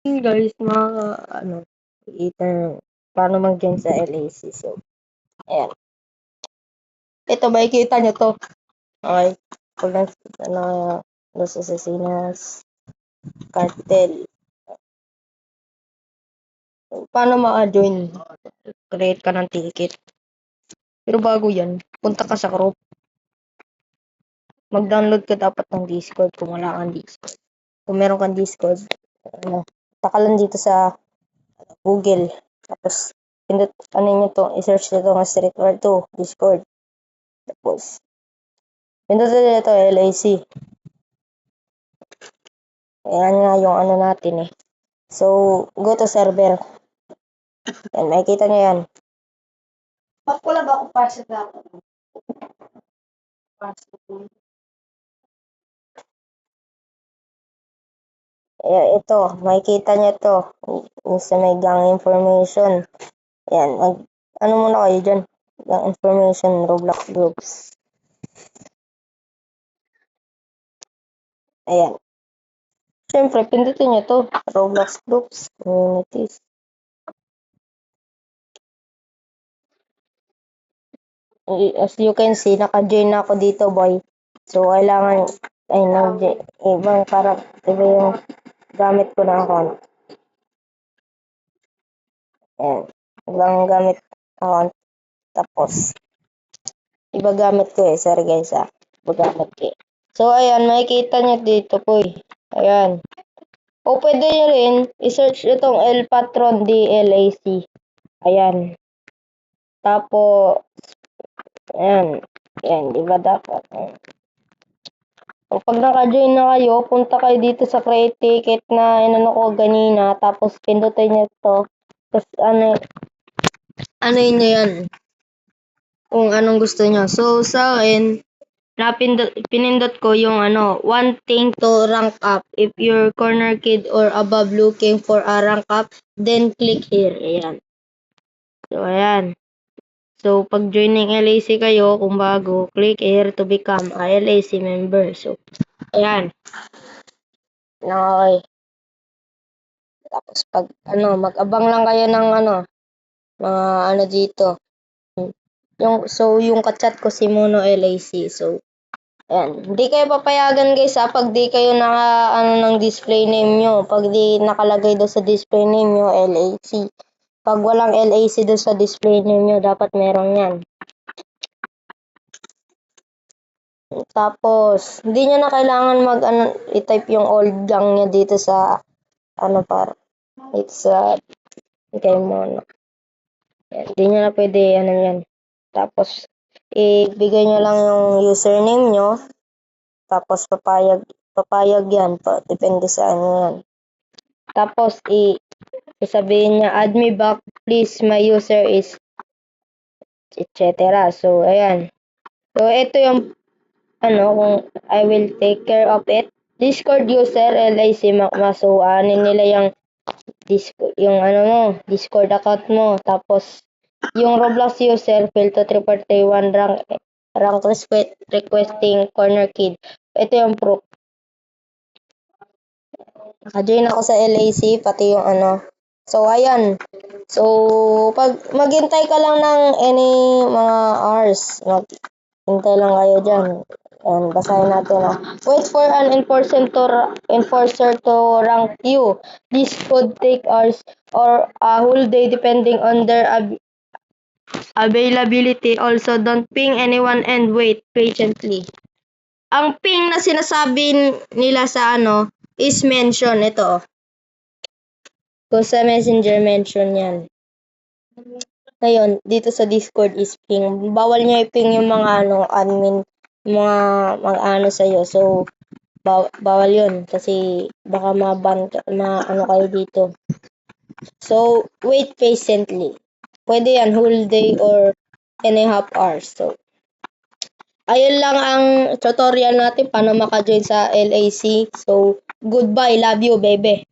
Guys, paano mag-join sa LAC. So, ayan. Ito, makikita nyo to. Okay. Pag Los Asesinos, Cartel. Paano maka-join? Create ka ng ticket. Pero bago yan, punta ka sa group. Mag-download ka dapat ng Discord kung wala kang Discord. Kung meron kang Discord, taka lang dito sa Google. Tapos, pindot, nyo to, i-search nyo to ng Street War 2, Discord. Tapos, pindot nyo to, LAC. Ayan nga yung natin eh. So, go to server. Yan, makikita nyo yan. Wala ba ako para sa Ito, makikita nyo to. Yung sa may gang information. Ayan, muna kayo dyan. Gang information, Roblox groups. Ayan. Siyempre, pindutin nyo to. Roblox groups, communities. As you can see, naka-join na ako dito, boy. So, kailangan, ibang para, iba yung gamit ko na account. Ayan. Ibang gamit account. Tapos, iba gamit ko eh. Sorry guys iba gamit ko eh. So, ayan, makikita nyo dito po eh. Ayan. O, pwede nyo rin, i-search itong El Patron DLAC. Ayan. Tapos, ayan. Ayan, diba dapat? O, pag naka-join na kayo, punta kayo dito sa create ticket na inano ko ganina. Tapos, pindutin nyo to. Tapos, yun yan. Kung anong gusto nyo. So, sa akin, pinindot ko yung wanting to rank up. If you're corner kid or above looking for a rank up, then click here. Ayan. So, ayan. So, pag joining LAC kayo, kung bago, click here to become a LAC member. So, ayan. Okay. Tapos, pag, mag-abang lang kayo ng mga dito. Yung kachat ko si Mono LAC. So, ayan. Hindi kayo papayagan guys pag di kayo ng display name nyo. Pag di nakalagay doon sa display name nyo, LAC. Pag walang LAC doon sa display name nyo, dapat meron yan. Tapos, hindi nyo na kailangan i-type yung old gang nyo dito sa, it's kay Mono. Hindi nyo na pwede, yan. Tapos, ibigay nyo lang yung username nyo. Tapos, papayag yan. Depende sa yan. Tapos, isabihin niya, add me back, please, my user is, etc. So, ayan. So, ito yung, kung I will take care of it. Discord user, LIC Macma. So, nila yung Discord account mo. Tapos, yung Roblox user, fill to 341 rank requesting corner kid. Ito yung proof. Naka-join ako sa LAC, pati yung So, ayan. So, pag maghintay ka lang ng any mga hours, maghintay lang kayo dyan. And basahin natin Wait for an enforcer to rank you. This could take hours or a whole day depending on their availability. Also, don't ping anyone and wait patiently. Ang ping na sinasabi nila sa is mention. Ito Kung sa messenger mention yan. Ngayon, dito sa Discord is ping. Bawal nyo i-ping yung mga admin, mga sa'yo. So, bawal yun. Kasi baka ma-ban kayo dito. So, wait patiently. Pwede yan, whole day or and a half hours. So, ayun lang ang tutorial natin paano maka-join sa LAC. So, goodbye. Love you, baby.